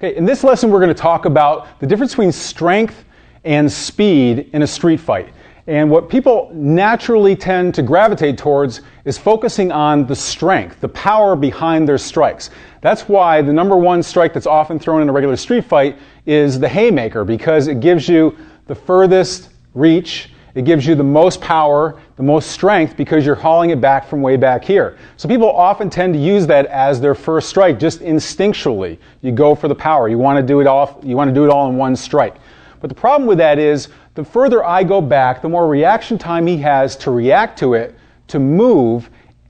Okay, in this lesson we're going to talk about the difference between strength and speed in a street fight. And what people naturally tend to gravitate towards is focusing on the strength, the power behind their strikes. That's why the number one strike that's often thrown in a regular street fight is the haymaker, because it gives you the furthest reach, it gives you the most power, the most strength, because you're hauling it back from way back here. So people often tend to use that as their first strike, just instinctually. You go for the power. You want to do it all in one strike. But the problem with that is, the further I go back, the more reaction time he has to react to it, to move,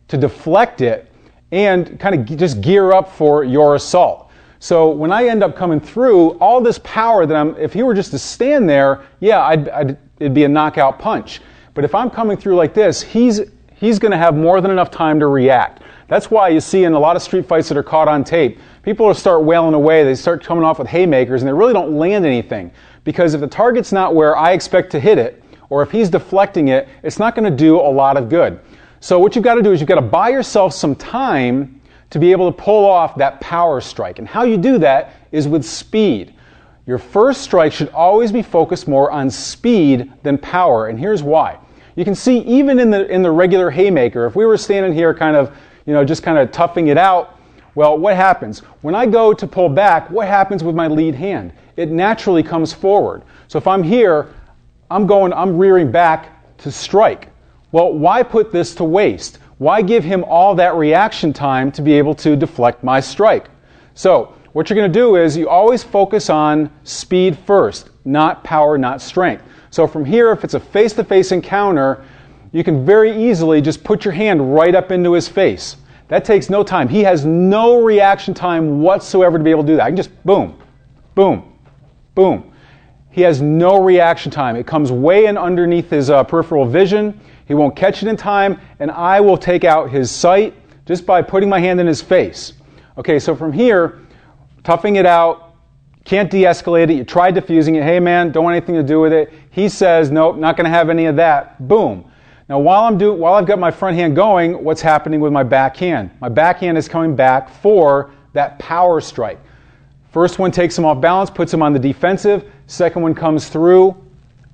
to deflect it, and kind of just gear up for your assault. So when I end up coming through, all this power that if he were just to stand there, yeah, it'd be a knockout punch. But if I'm coming through like this, he's going to have more than enough time to react. That's why you see in a lot of street fights that are caught on tape, people will start wailing away, they start coming off with haymakers, and they really don't land anything. Because if the target's not where I expect to hit it, or if he's deflecting it, it's not going to do a lot of good. So what you've got to do is you've got to buy yourself some time to be able to pull off that power strike. And how you do that is with speed. Your first strike should always be focused more on speed than power, and here's why. You can see even in the regular haymaker, if we were standing here just kind of toughing it out, well, what happens? When I go to pull back, what happens with my lead hand? It naturally comes forward. So if I'm here, I'm rearing back to strike. Well, why put this to waste? Why give him all that reaction time to be able to deflect my strike? So what you're going to do is you always focus on speed first, not power, not strength. So from here, if it's a face-to-face encounter, you can very easily just put your hand right up into his face. That takes no time. He has no reaction time whatsoever to be able to do that. I can just boom, boom, boom. He has no reaction time. It comes way in underneath his peripheral vision. He won't catch it in time, and I will take out his sight just by putting my hand in his face. Okay, so from here, toughing it out, can't de-escalate it. You try diffusing it. Hey man, don't want anything to do with it. He says, nope, not going to have any of that. Boom. Now while I've got my front hand going, what's happening with my back hand? My back hand is coming back for that power strike. First one takes him off balance, puts him on the defensive. Second one comes through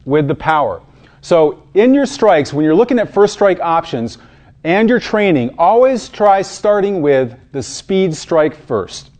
with the power. So in your strikes, when you're looking at first strike options and your training, always try starting with the speed strike first.